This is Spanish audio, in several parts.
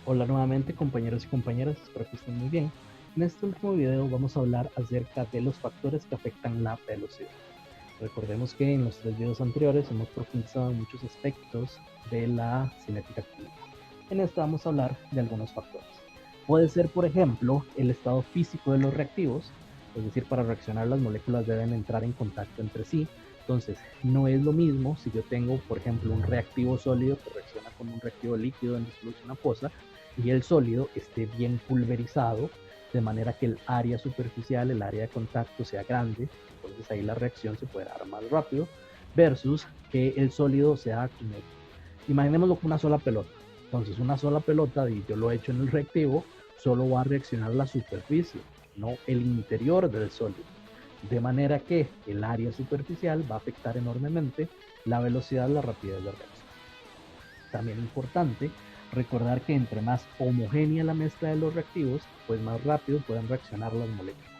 Hola nuevamente compañeros y compañeras, espero que estén muy bien. En este último video vamos a hablar acerca de los factores que afectan la velocidad. Recordemos que en los tres videos anteriores hemos profundizado en muchos aspectos de la cinética química. En esta vamos a hablar de algunos factores. Puede ser, por ejemplo, el estado físico de los reactivos, es decir, para reaccionar las moléculas deben entrar en contacto entre sí. Entonces, no es lo mismo si yo tengo, por ejemplo, un reactivo sólido que reacciona con un reactivo líquido en disolución acuosa y el sólido esté bien pulverizado, de manera que el área superficial, el área de contacto sea grande, entonces ahí la reacción se puede dar más rápido, versus que el sólido sea como, imaginémoslo como una sola pelota. Entonces una sola pelota, y yo lo he hecho en el reactivo, solo va a reaccionar la superficie, no el interior del sólido. De manera que el área superficial va a afectar enormemente la velocidad, la rapidez de reacción. También importante recordar que entre más homogénea la mezcla de los reactivos, pues más rápido pueden reaccionar las moléculas.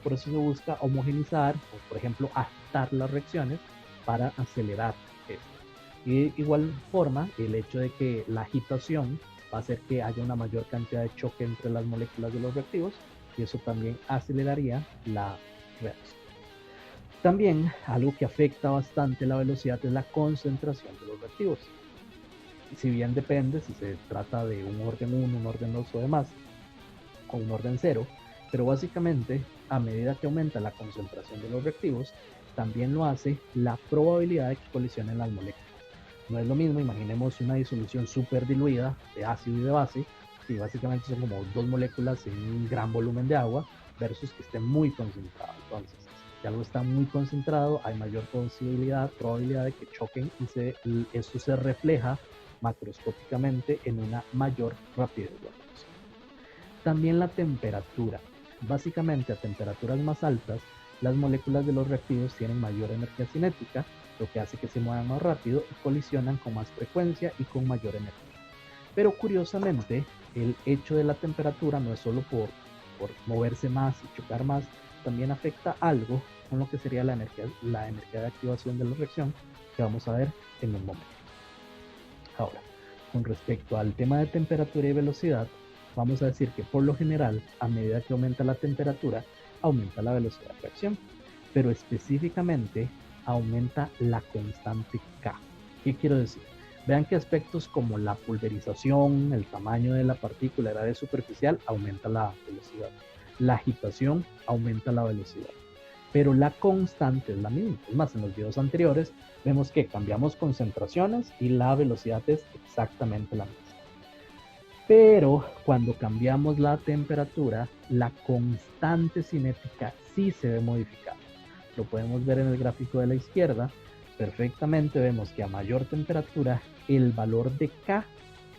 Por eso se busca homogenizar o, por ejemplo, agitar las reacciones para acelerar esto. Y de igual forma, el hecho de que la agitación va a hacer que haya una mayor cantidad de choque entre las moléculas de los reactivos y eso también aceleraría la reacción. También algo que afecta bastante la velocidad es la concentración de los reactivos. Si bien depende si se trata de un orden 1, un orden 2 o demás, o un orden 0, pero básicamente a medida que aumenta la concentración de los reactivos, también lo hace la probabilidad de que colisionen las moléculas. No es lo mismo, imaginemos una disolución súper diluida de ácido y de base, que básicamente son como dos moléculas en un gran volumen de agua, versus que esté muy concentrado. Entonces, si algo está muy concentrado, hay mayor probabilidad de que choquen y esto se refleja macroscópicamente en una mayor rapidez de reacción. También la temperatura. Básicamente a temperaturas más altas, las moléculas de los reactivos tienen mayor energía cinética, lo que hace que se muevan más rápido y colisionan con más frecuencia y con mayor energía. Pero curiosamente, el hecho de la temperatura no es solo por moverse más y chocar más, también afecta algo con lo que sería la energía de activación de la reacción, que vamos a ver en un momento. Ahora, con respecto al tema de temperatura y velocidad, vamos a decir que por lo general, a medida que aumenta la temperatura, aumenta la velocidad de reacción, pero específicamente aumenta la constante K. ¿Qué quiero decir? Vean que aspectos como la pulverización, el tamaño de la partícula, el área superficial, aumenta la velocidad. La agitación aumenta la velocidad, pero la constante es la misma. Es más, en los videos anteriores vemos que cambiamos concentraciones y la velocidad es exactamente la misma. Pero cuando cambiamos la temperatura, la constante cinética sí se ve modificada. Lo podemos ver en el gráfico de la izquierda. Perfectamente vemos que a mayor temperatura el valor de K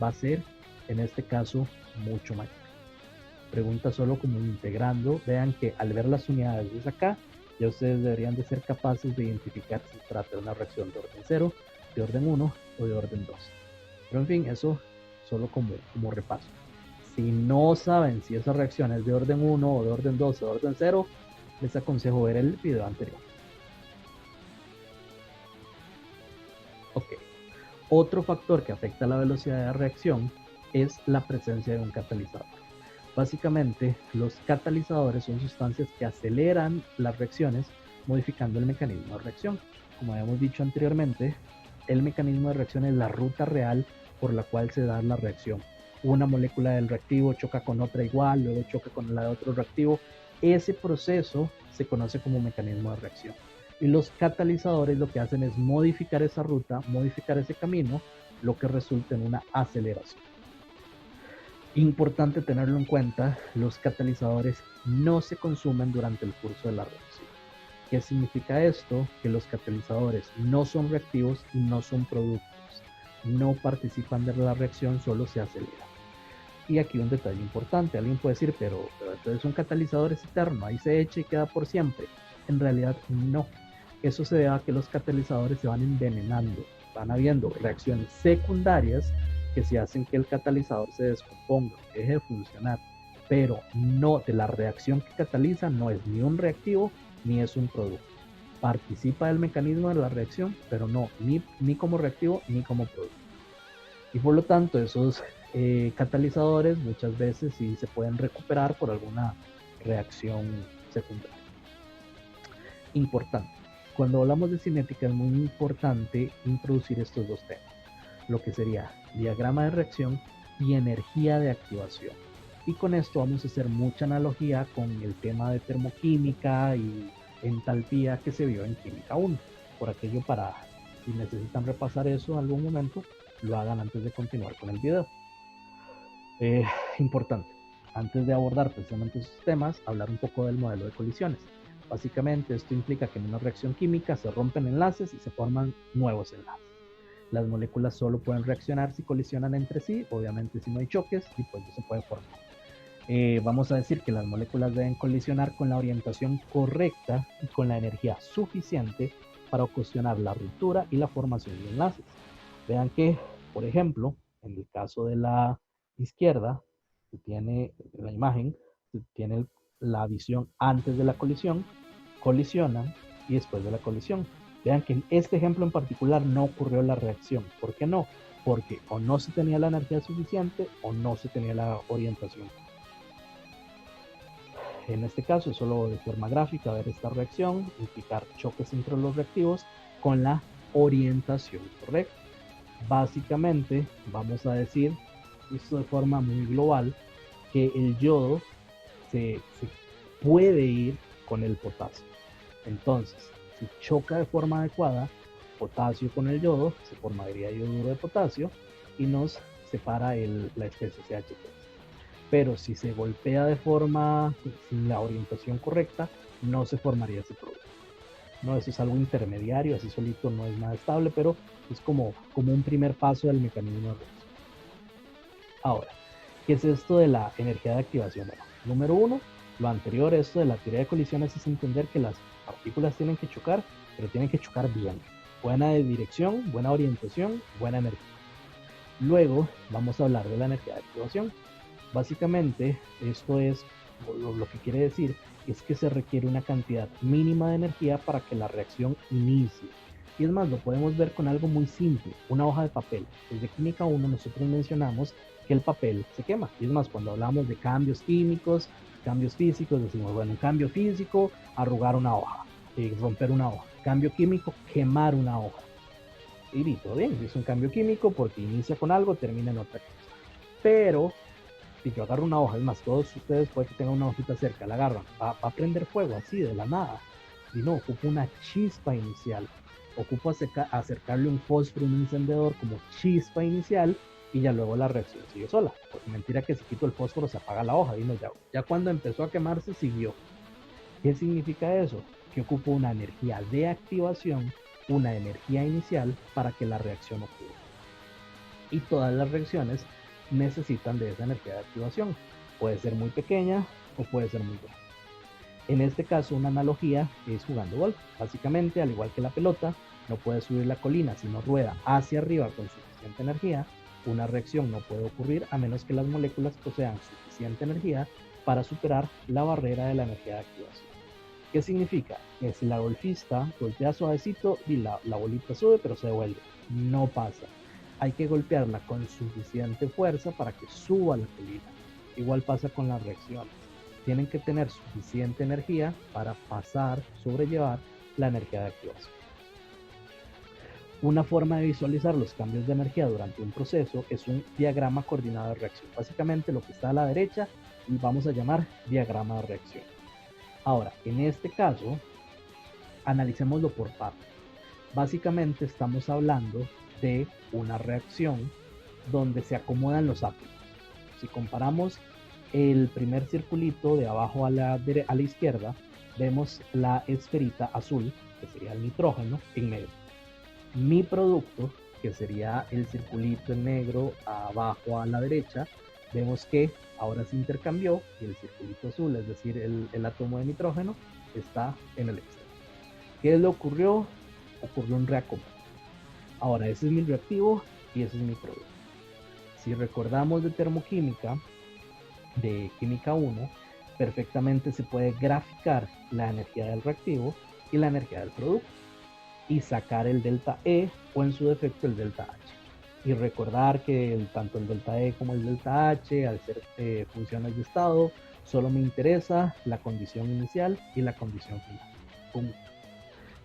va a ser, en este caso, mucho mayor. Pregunta solo como integrando, vean que al ver las unidades desde acá, ya ustedes deberían de ser capaces de identificar si se trata de una reacción de orden 0, de orden 1 o de orden 2. Pero en fin, eso solo como repaso. Si no saben si esa reacción es de orden 1 o de orden 2 o de orden 0, les aconsejo ver el video anterior. Ok. Otro factor que afecta la velocidad de reacción es la presencia de un catalizador. Básicamente, los catalizadores son sustancias que aceleran las reacciones modificando el mecanismo de reacción. Como habíamos dicho anteriormente, el mecanismo de reacción es la ruta real por la cual se da la reacción. Una molécula del reactivo choca con otra igual, luego choca con la de otro reactivo. Ese proceso se conoce como mecanismo de reacción. Y los catalizadores lo que hacen es modificar esa ruta, modificar ese camino, lo que resulta en una aceleración. Importante tenerlo en cuenta, los catalizadores no se consumen durante el curso de la reacción. ¿Qué significa esto? Que los catalizadores no son reactivos y no son productos. No participan de la reacción, solo se aceleran. Y aquí un detalle importante, alguien puede decir, pero entonces un catalizador es eterno, ahí se echa y queda por siempre. En realidad no. Eso se debe a que los catalizadores se van envenenando, van habiendo reacciones secundarias que se hacen que el catalizador se descomponga, deje de funcionar, pero no de la reacción que cataliza, no es ni un reactivo ni es un producto. Participa del mecanismo de la reacción, pero no ni como reactivo ni como producto. Y por lo tanto, esos catalizadores muchas veces sí se pueden recuperar por alguna reacción secundaria. Importante. Cuando hablamos de cinética es muy importante introducir estos dos temas, lo que sería diagrama de reacción y energía de activación. Y con esto vamos a hacer mucha analogía con el tema de termoquímica y entalpía que se vio en Química 1. Por aquello, para si necesitan repasar eso en algún momento, lo hagan antes de continuar con el video. Importante, antes de abordar precisamente esos temas, hablar un poco del modelo de colisiones. Básicamente esto implica que en una reacción química se rompen enlaces y se forman nuevos enlaces. Las moléculas solo pueden reaccionar si colisionan entre sí, obviamente si no hay choques y pues no se puede formar. Vamos a decir que las moléculas deben colisionar con la orientación correcta y con la energía suficiente para ocasionar la ruptura y la formación de enlaces. Vean que, por ejemplo, en el caso de la izquierda, se tiene la imagen, se tiene la visión antes de la colisión, colisionan y después de la colisión. Vean que en este ejemplo en particular no ocurrió la reacción. ¿Por qué no? Porque o no se tenía la energía suficiente o no se tenía la orientación. En este caso es solo de forma gráfica ver esta reacción, implicar choques entre los reactivos con la orientación correcta. Básicamente vamos a decir, esto de forma muy global, que el yodo se puede ir con el potasio. Entonces, si choca de forma adecuada potasio con el yodo, se formaría yoduro de potasio y nos separa la especie CH3. Pero si se golpea de forma sin la orientación correcta, no se formaría ese producto. No, eso es algo intermediario, así solito no es nada estable, pero es como un primer paso del mecanismo de reacción. Ahora, ¿qué es esto de la energía de activación? Bueno, número uno, lo anterior, esto de la teoría de colisiones es entender que las partículas tienen que chocar, pero tienen que chocar bien. Buena dirección, buena orientación, buena energía. Luego vamos a hablar de la energía de activación. Básicamente, esto es lo que quiere decir es que se requiere una cantidad mínima de energía para que la reacción inicie. Y es más, lo podemos ver con algo muy simple, una hoja de papel. Desde Química 1 nosotros mencionamos que el papel se quema. Y es más, cuando hablamos de cambios químicos, cambios físicos, decimos, bueno, un cambio físico, arrugar una hoja, romper una hoja. Cambio químico, quemar una hoja. Y todo bien, es un cambio químico porque inicia con algo, termina en otra cosa. Pero si yo agarro una hoja, es más, todos ustedes pueden que tengan una hojita cerca, la agarran, va a prender fuego así de la nada. Y no, ocupa una chispa inicial. Ocupa acercarle un fósforo, un encendedor como chispa inicial y ya luego la reacción sigue sola. Porque mentira que si quito el fósforo se apaga la hoja. Y no, ya cuando empezó a quemarse siguió. ¿Qué significa eso? Que ocupa una energía de activación, una energía inicial para que la reacción ocurra. Y todas las reacciones necesitan de esa energía de activación. Puede ser muy pequeña o puede ser muy grande. En este caso, una analogía es jugando golf. Básicamente, al igual que la pelota, no puede subir la colina si no rueda hacia arriba con suficiente energía. Una reacción no puede ocurrir a menos que las moléculas posean suficiente energía para superar la barrera de la energía de activación. ¿Qué significa? Que si la golfista golpea suavecito y la bolita sube, pero se devuelve. No pasa. Hay que golpearla con suficiente fuerza para que suba la colina. Igual pasa con las reacciones. Tienen que tener suficiente energía para pasar, sobrellevar la energía de activación. Una forma de visualizar los cambios de energía durante un proceso es un diagrama coordinado de reacción. Básicamente lo que está a la derecha vamos a llamar diagrama de reacción. Ahora, en este caso, analicémoslo por partes. Básicamente estamos hablando de una reacción donde se acomodan los átomos. Si comparamos el primer circulito de abajo a la izquierda, vemos la esferita azul, que sería el nitrógeno, en negro. Mi producto, que sería el circulito en negro abajo a la derecha, vemos que ahora se intercambió y el circulito azul, es decir, el átomo de nitrógeno, está en el extremo. ¿Qué le ocurrió? Ocurrió un reacomodo. Ahora, ese es mi reactivo y ese es mi producto. Si recordamos de termoquímica, de química 1, perfectamente se puede graficar la energía del reactivo y la energía del producto y sacar el delta E o en su defecto el delta H. Y recordar que tanto el delta E como el delta H, al ser funciones de estado, solo me interesa la condición inicial y la condición final. Punto.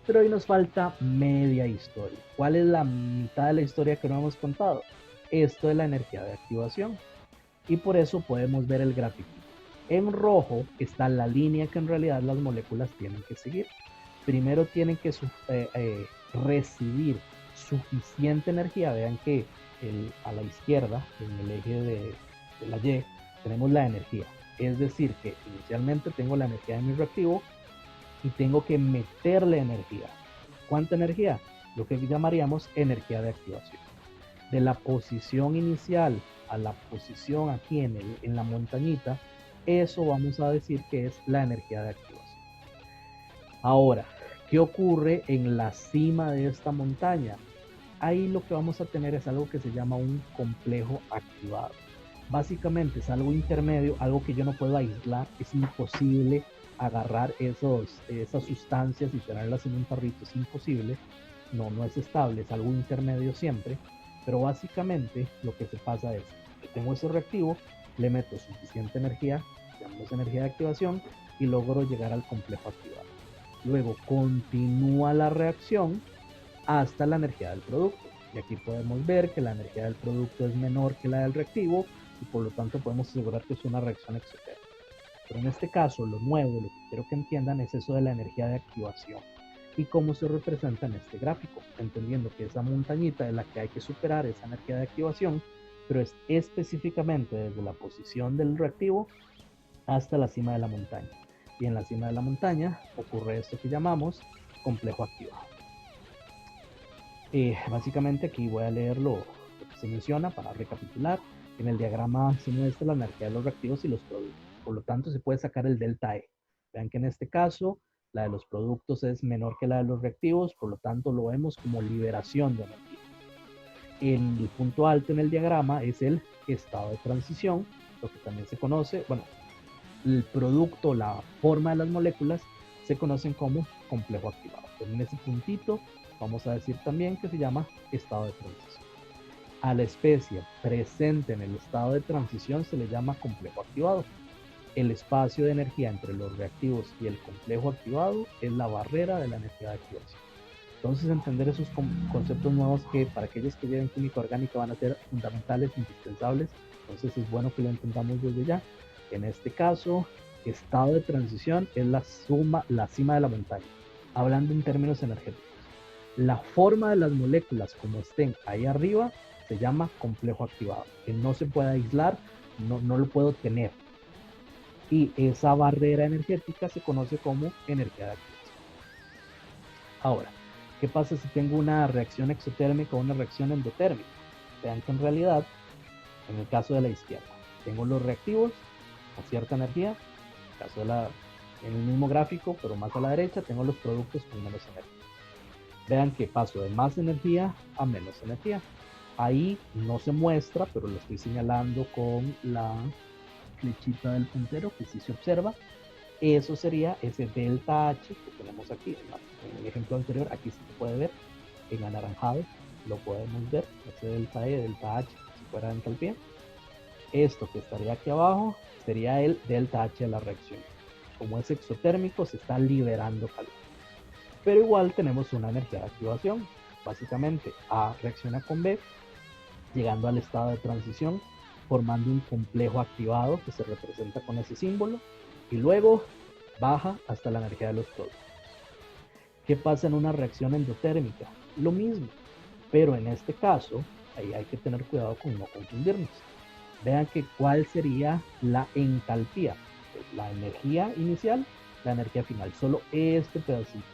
Pero hoy nos falta media historia. ¿Cuál es la mitad de la historia que no hemos contado? Esto de la energía de activación. Y por eso podemos ver el gráfico. En rojo está la línea que en realidad las moléculas tienen que seguir. Primero tienen que recibir suficiente energía. Vean que a la izquierda, en el eje de la Y, tenemos la energía. Es decir, que inicialmente tengo la energía de mi reactivo y tengo que meterle energía. ¿Cuánta energía? Lo que llamaríamos energía de activación. De la posición inicial a la posición aquí en la montañita, eso vamos a decir que es la energía de activación. Ahora, ¿qué ocurre en la cima de esta montaña? Ahí lo que vamos a tener es algo que se llama un complejo activado. Básicamente es algo intermedio, algo que yo no puedo aislar, es imposible agarrar esas sustancias y tenerlas en un tarrito, es imposible, no es estable, es algo intermedio siempre, pero básicamente lo que se pasa es que tengo ese reactivo, le meto suficiente energía, llamamos energía de activación, y logro llegar al complejo activado. Luego continúa la reacción hasta la energía del producto. Y aquí podemos ver que la energía del producto es menor que la del reactivo y por lo tanto podemos asegurar que es una reacción exotérmica. Pero en este caso, lo nuevo, lo que quiero que entiendan es eso de la energía de activación y cómo se representa en este gráfico, entendiendo que esa montañita es la que hay que superar, esa energía de activación, pero es específicamente desde la posición del reactivo hasta la cima de la montaña. Y en la cima de la montaña ocurre esto que llamamos complejo activado. Básicamente aquí voy a leer lo que se menciona para recapitular. En el diagrama se muestra la energía de los reactivos y los productos. Por lo tanto, se puede sacar el delta E. Vean que en este caso, la de los productos es menor que la de los reactivos, por lo tanto lo vemos como liberación de energía. El punto alto en el diagrama es el estado de transición, lo que también se conoce, bueno, el producto, la forma de las moléculas, se conocen como complejo activado. Pero en ese puntito vamos a decir también que se llama estado de transición. A la especie presente en el estado de transición se le llama complejo activado. El espacio de energía entre los reactivos y el complejo activado es la barrera de la energía de activación. Entonces, entender esos conceptos nuevos que para aquellos que lleven química orgánica van a ser fundamentales, indispensables. Entonces, es bueno que lo entendamos desde ya. En este caso, estado de transición es la cima de la montaña, hablando en términos energéticos. La forma de las moléculas como estén ahí arriba se llama complejo activado, que no se puede aislar, no lo puedo tener. Y esa barrera energética se conoce como energía de activación. Ahora, ¿qué pasa si tengo una reacción exotérmica o una reacción endotérmica? Vean que en realidad, en el caso de la izquierda, tengo los reactivos a cierta energía, en el mismo gráfico, pero más a la derecha, tengo los productos con menos energía. Vean que paso de más energía a menos energía. Ahí no se muestra, pero lo estoy señalando con la flechita del puntero, que sí se observa. Eso sería ese delta H que tenemos aquí. En el ejemplo anterior, aquí sí se puede ver en anaranjado, lo podemos ver, ese delta E, delta H, si fuera entalpía. Esto que estaría aquí abajo sería el delta H de la reacción. Como es exotérmico, se está liberando calor. Pero igual tenemos una energía de activación. Básicamente, A reacciona con B, llegando al estado de transición, formando un complejo activado que se representa con ese símbolo, y luego baja hasta la energía de los productos. ¿Qué pasa en una reacción endotérmica? Lo mismo, pero en este caso, ahí hay que tener cuidado con no confundirnos. Vean que cuál sería la entalpía, pues la energía inicial, la energía final, solo este pedacito.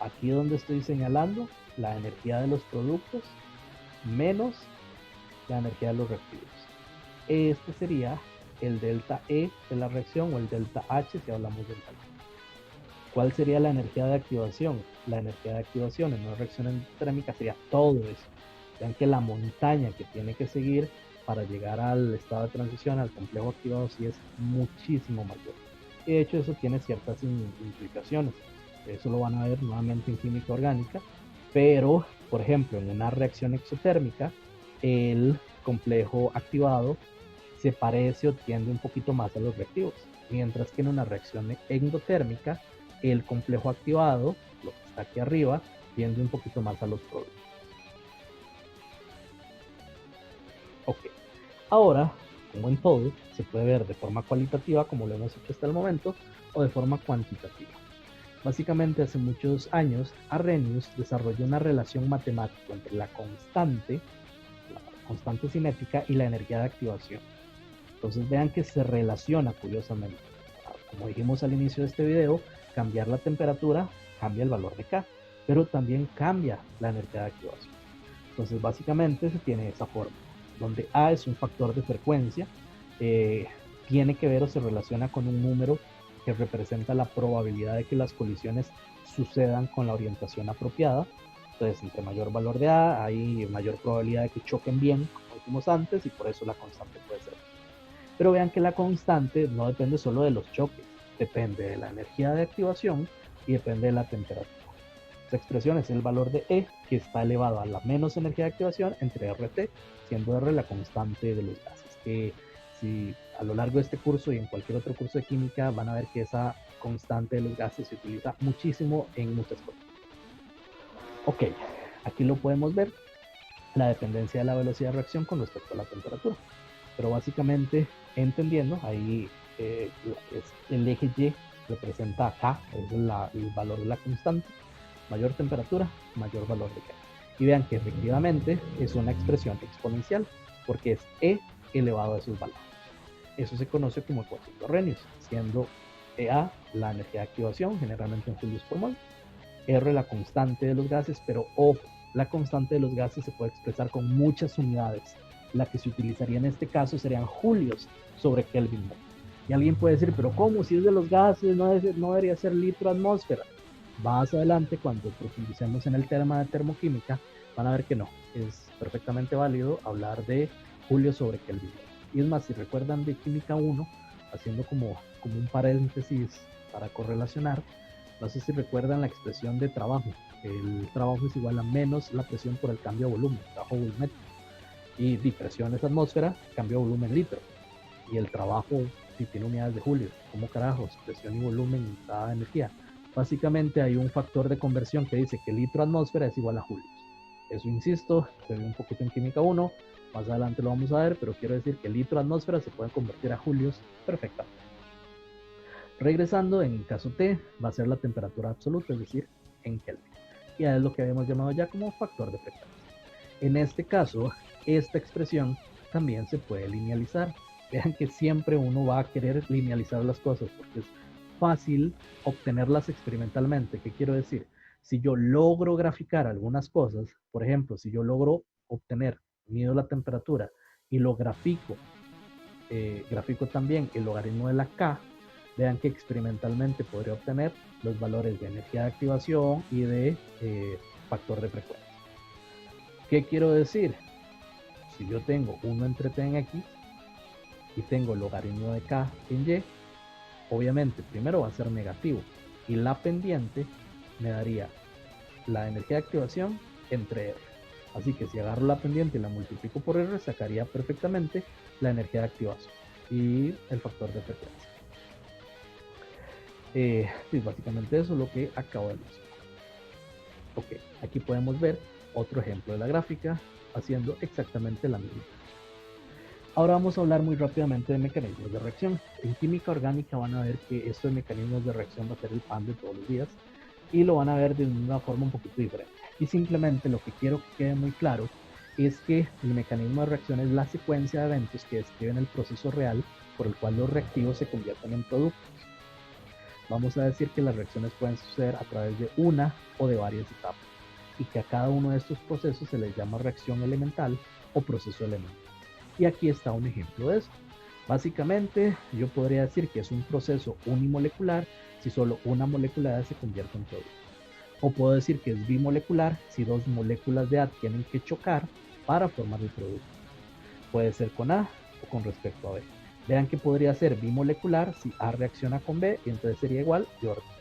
Aquí donde estoy señalando la energía de los productos menos la energía de los reactivos. Este sería el delta E de la reacción o el delta H si hablamos de entalpía. ¿Cuál sería la energía de activación? La energía de activación en una reacción endotérmica sería todo eso. Vean que la montaña que tiene que seguir para llegar al estado de transición, al complejo activado, sí es muchísimo mayor. Y de hecho eso tiene ciertas implicaciones. Eso lo van a ver nuevamente en química orgánica. Pero, por ejemplo, en una reacción exotérmica, el complejo activado se parece o tiende un poquito más a los reactivos, mientras que en una reacción endotérmica el complejo activado, lo que está aquí arriba, tiende un poquito más a los productos. Ok, ahora, como en todo, se puede ver de forma cualitativa, como lo hemos hecho hasta el momento, o de forma cuantitativa. Básicamente, hace muchos años, Arrhenius desarrolló una relación matemática entre la constante cinética y la energía de activación. Entonces vean que se relaciona curiosamente. Como dijimos al inicio de este video, cambiar la temperatura cambia el valor de K, pero también cambia la energía de activación. Entonces básicamente se tiene esa forma, donde A es un factor de frecuencia, tiene que ver o se relaciona con un número que representa la probabilidad de que las colisiones sucedan con la orientación apropiada. Entonces, entre mayor valor de A, hay mayor probabilidad de que choquen bien, como dijimos antes, y por eso la constante puede ser. Pero vean que la constante no depende solo de los choques, depende de la energía de activación y depende de la temperatura. Esta expresión es el valor de E, que está elevado a la menos energía de activación entre RT, siendo R la constante de los gases. Que si a lo largo de este curso y en cualquier otro curso de química van a ver que esa constante de los gases se utiliza muchísimo en muchas cosas. Ok, aquí lo podemos ver, la dependencia de la velocidad de reacción con respecto a la temperatura. Pero básicamente, entendiendo, ahí el eje Y representa K, es el valor de la constante, mayor temperatura, mayor valor de K. Y vean que efectivamente es una expresión exponencial, porque es E elevado a esos valores. Eso se conoce como ecuación de Arrhenius, siendo EA la energía de activación, generalmente en julios por mol, R la constante de los gases, pero ojo, la constante de los gases se puede expresar con muchas unidades. La que se utilizaría en este caso serían julios sobre Kelvin mol. Y alguien puede decir, pero ¿cómo? Si es de los gases, no debería ser litro atmósfera. Más adelante, cuando profundicemos en el tema de termoquímica, van a ver que no. Es perfectamente válido hablar de julios sobre Kelvin mol. Y es más, si recuerdan de química 1, haciendo como un paréntesis para correlacionar, no sé si recuerdan la expresión de trabajo. El trabajo es igual a menos la presión por el cambio de volumen, trabajo volumétrico. Y presión es atmósfera, cambio de volumen litro. Y el trabajo, si tiene unidades de Joule, ¿cómo carajos? Presión y volumen da energía. Básicamente hay un factor de conversión que dice que litro atmósfera es igual a julios. Eso, insisto, se ve un poquito en química 1, más adelante lo vamos a ver, pero quiero decir que litro atmósfera se puede convertir a julios perfectamente. Regresando, en caso T, va a ser la temperatura absoluta, es decir, en Kelvin. Y es lo que habíamos llamado ya como factor de frecuencia. En este caso, esta expresión también se puede linealizar. Vean que siempre uno va a querer linealizar las cosas porque es fácil obtenerlas experimentalmente. ¿Qué quiero decir? Si yo logro graficar algunas cosas, por ejemplo, si yo logro obtener, mido la temperatura y lo grafico también el logaritmo de la K, vean que experimentalmente podría obtener los valores de energía de activación y de factor de frecuencia. ¿Qué quiero decir? Si yo tengo 1 entre t en x y tengo logaritmo de k en y, obviamente primero va a ser negativo y la pendiente me daría la energía de activación entre r. Así que si agarro la pendiente y la multiplico por r, sacaría perfectamente la energía de activación y el factor de frecuencia. Sí, básicamente eso es lo que acabo de mencionar. Ok, aquí podemos ver otro ejemplo de la gráfica haciendo exactamente la misma. Ahora vamos a hablar muy rápidamente de mecanismos de reacción. En química orgánica van a ver que estos mecanismos de reacción va a ser el pan de todos los días y lo van a ver de una forma un poquito diferente. Y simplemente lo que quiero que quede muy claro es que el mecanismo de reacción es la secuencia de eventos que describen el proceso real por el cual los reactivos se convierten en productos. Vamos a decir que las reacciones pueden suceder a través de una o de varias etapas y que a cada uno de estos procesos se les llama reacción elemental o proceso elemental. Y aquí está un ejemplo de eso. Básicamente, yo podría decir que es un proceso unimolecular si solo una molécula se convierte en producto. O puedo decir que es bimolecular si dos moléculas de A tienen que chocar para formar el producto. Puede ser con A o con respecto a B. Vean que podría ser bimolecular si A reacciona con B y entonces sería igual de orden 2.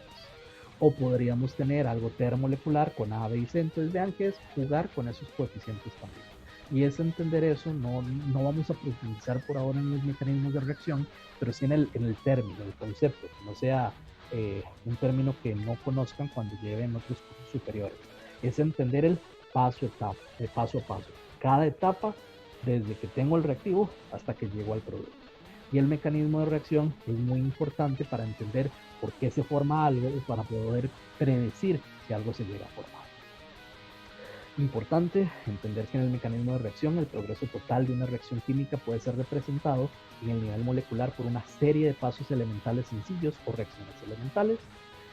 O podríamos tener algo termolecular con A, B y C. Entonces vean que es jugar con esos coeficientes también. Y es entender eso, no vamos a profundizar por ahora en los mecanismos de reacción, pero sí en el término, el concepto, que no sea un término que no conozcan cuando lleven otros cursos superiores. Es entender el paso a paso, cada etapa desde que tengo el reactivo hasta que llego al producto. Y el mecanismo de reacción es muy importante para entender por qué se forma algo y para poder predecir si algo se llega a formar. Importante entender que en el mecanismo de reacción el progreso total de una reacción química puede ser representado en el nivel molecular por una serie de pasos elementales sencillos o reacciones elementales,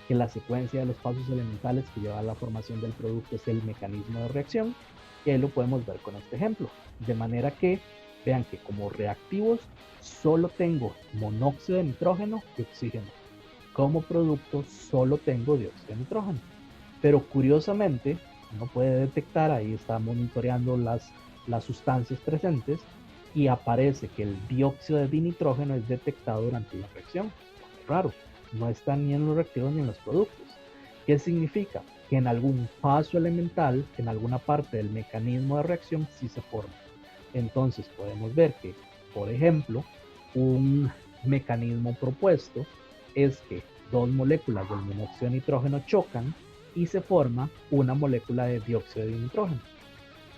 que la secuencia de los pasos elementales que lleva a la formación del producto es el mecanismo de reacción, y ahí lo podemos ver con este ejemplo. De manera que vean que como reactivos solo tengo monóxido de nitrógeno y oxígeno. Como producto solo tengo dióxido de nitrógeno. Pero curiosamente, uno puede detectar, ahí está monitoreando las sustancias presentes y aparece que el dióxido de dinitrógeno es detectado durante la reacción. Es raro, no está ni en los reactivos ni en los productos. ¿Qué significa? Que en algún paso elemental, en alguna parte del mecanismo de reacción, sí se forma. Entonces podemos ver que, por ejemplo, un mecanismo propuesto es que dos moléculas del monóxido de nitrógeno chocan y se forma una molécula de dióxido de nitrógeno.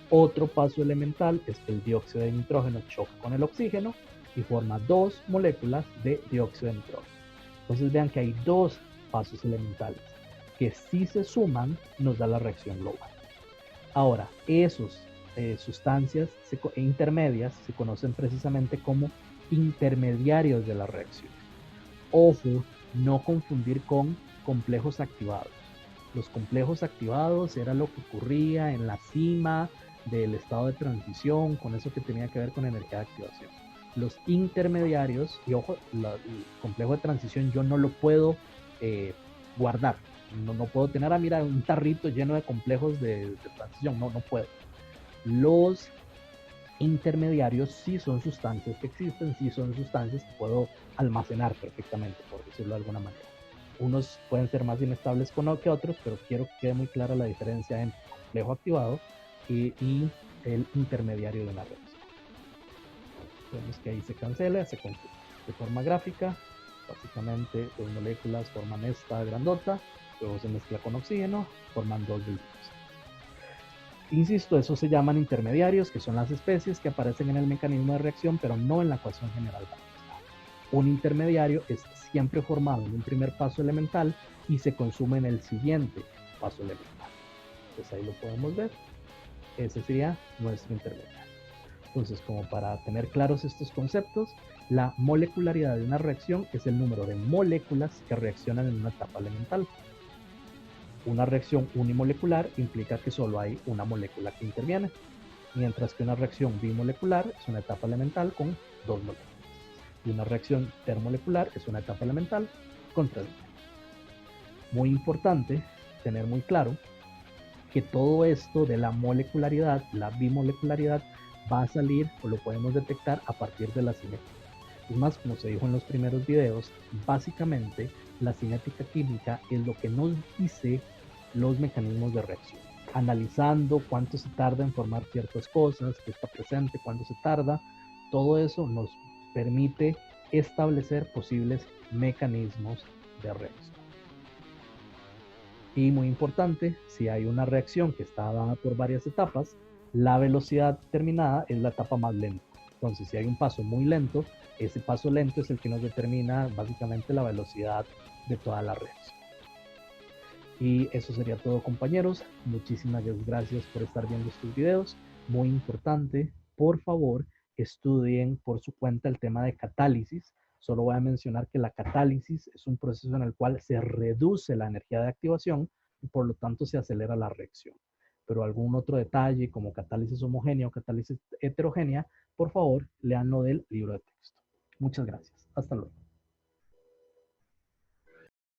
Otro paso elemental es que el dióxido de nitrógeno choca con el oxígeno y forma dos moléculas de dióxido de nitrógeno. Entonces vean que hay dos pasos elementales que si se suman nos da la reacción global. Ahora, esos sustancias intermedias se conocen precisamente como intermediarios de la reacción. Ojo, no confundir con complejos activados. Los complejos activados era lo que ocurría en la cima del estado de transición, con eso que tenía que ver con energía de activación. Los intermediarios, y ojo, el complejo de transición yo no lo puedo eh, guardar. No puedo tener, mira, un tarrito lleno de complejos de transición. No puedo. Los intermediarios sí son sustancias que existen, sí son sustancias que puedo almacenar perfectamente, por decirlo de alguna manera. Unos pueden ser más inestables que otros, pero quiero que quede muy clara la diferencia entre complejo activado y el intermediario de una reacción. Vemos que ahí se cancela, se concluye. De forma gráfica, básicamente dos moléculas forman esta grandota, luego se mezcla con oxígeno, forman dos del Insisto, esos se llaman intermediarios, que son las especies que aparecen en el mecanismo de reacción, pero no en la ecuación general. Un intermediario es siempre formado en un primer paso elemental y se consume en el siguiente paso elemental. Entonces ahí lo podemos ver. Ese sería nuestro intermediario. Entonces, como para tener claros estos conceptos, la molecularidad de una reacción es el número de moléculas que reaccionan en una etapa elemental. Una reacción unimolecular implica que solo hay una molécula que interviene, mientras que una reacción bimolecular es una etapa elemental con dos moléculas. Y una reacción termolecular es una etapa elemental con tres moléculas. Muy importante tener muy claro que todo esto de la molecularidad, la bimolecularidad, va a salir o lo podemos detectar a partir de la cinética. Es más, como se dijo en los primeros videos, básicamente la cinética química es lo que nos dice los mecanismos de reacción, analizando cuánto se tarda en formar ciertas cosas, qué está presente, cuándo se tarda. Todo eso nos permite establecer posibles mecanismos de reacción. Y muy importante, si hay una reacción que está dada por varias etapas, la velocidad determinada es la etapa más lenta. Entonces, si hay un paso muy lento, ese paso lento es el que nos determina básicamente la velocidad de toda la reacción. Y eso sería todo, compañeros. Muchísimas gracias por estar viendo estos videos. Muy importante, por favor, estudien por su cuenta el tema de catálisis. Solo voy a mencionar que la catálisis es un proceso en el cual se reduce la energía de activación y por lo tanto se acelera la reacción. Pero algún otro detalle como catálisis homogénea o catálisis heterogénea, por favor, leanlo del libro de texto. Muchas gracias. Hasta luego.